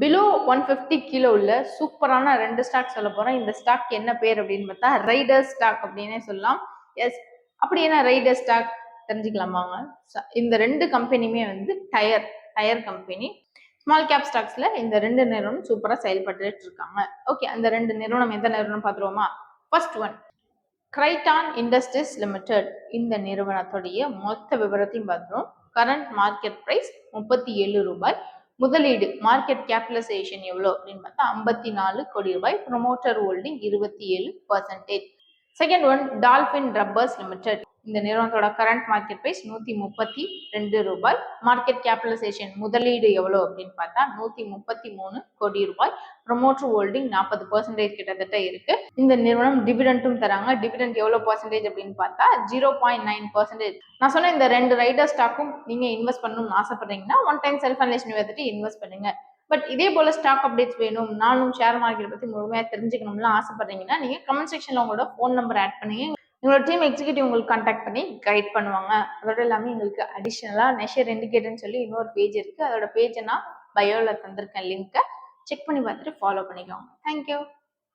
Below 150 kilo உள்ள சூப்பரான 2 stock சொல்ல போறேன். இந்த ஸ்டாக் என்ன பேர் அப்படின்னு பார்த்தா ரைடர் ஸ்டாக் அப்படின்னே சொல்லலாம். எஸ், அப்படி என்ன ரைடர் ஸ்டாக் தெரிஞ்சுக்கலாமாங்க. இந்த 2 கம்பெனியுமே வந்து டயர் கம்பெனி. ஸ்மால் கேப் ஸ்டாக்ஸ்ல இந்த 2 நிறுவனம் சூப்பரா செயல்பட்டு இருக்காங்க. ஓகே, அந்த 2 நிறுவனம் எந்த நிறுவனம் பார்த்துருவோமா? ஃபர்ஸ்ட் ஒன் கிரைட்டான் இண்டஸ்ட்ரீஸ் லிமிடெட். இந்த நிறுவனத்துடைய மொத்த விவரத்தையும் பார்த்துரும். கரண்ட் மார்க்கெட் பிரைஸ் 37 ரூபாய். முதலீடு மார்க்கெட் கேபிடலைசேஷன் எவ்வளோ அப்படின்னு பார்த்தா 54 கோடி ரூபாய். Promoter holding 27%. Second one dolphin rubbers limited. இந்த நிறுவனத்தோட கரண்ட் மார்க்கெட் பிரைஸ் 132 ரூபாய். மார்க்கெட் கேபிடலைசேஷன் முதலீடு எவ்வளோ அப்படின்னு பார்த்தா 133 கோடி ரூபாய். ப்ரொமோட்டர் ஹோல்டிங் 40% கிட்டத்தட்ட இருக்கு. இந்த நிறுவனம் டிவிடெண்டும் தராங்க. டிவிடெண்ட் எவ்வளவு பர்சன்டேஜ் அப்படின்னு பார்த்தா 0.9%. நான் சொன்ன இந்த 2 ரைடர் ஸ்டாக்கும் நீங்க இன்வெஸ்ட் பண்ணணும்னு ஆசைப்படுறீங்கன்னா ஒன் டைம் செல்ஃப் அனலைஸ் எடுத்துட்டு இன்வெஸ்ட் பண்ணுங்க. பட் இதே போல ஸ்டாக் அப்டேட்ஸ் வேணும், நானும் ஷேர் மார்க்கெட் பத்தி முழுமையா தெரிஞ்சுக்கணும்னு ஆசைப்படுறீங்கன்னா நீங்க கமெண்ட் செக்ஷன்ல உங்களோட ஃபோன் நம்பர் ஆட் பண்ணுங்க. உங்களோட டீம் எக்ஸிக்யூட்டிவ் உங்களுக்கு கான்டாக்ட் பண்ணி கைட் பண்ணுவாங்க. அதோட எல்லாமே எங்களுக்கு அடிஷனலா நெஷர் இண்டிகேட்டர்னு சொல்லி இன்னொரு பேஜ் இருக்கு. அதோட பேஜை நான் பயோல தந்திருக்கேன் லிங்க்கை. செக் பண்ணி பார்த்துட்டு ஃபாலோ பண்ணிக்கோங்க. தேங்க்யூ.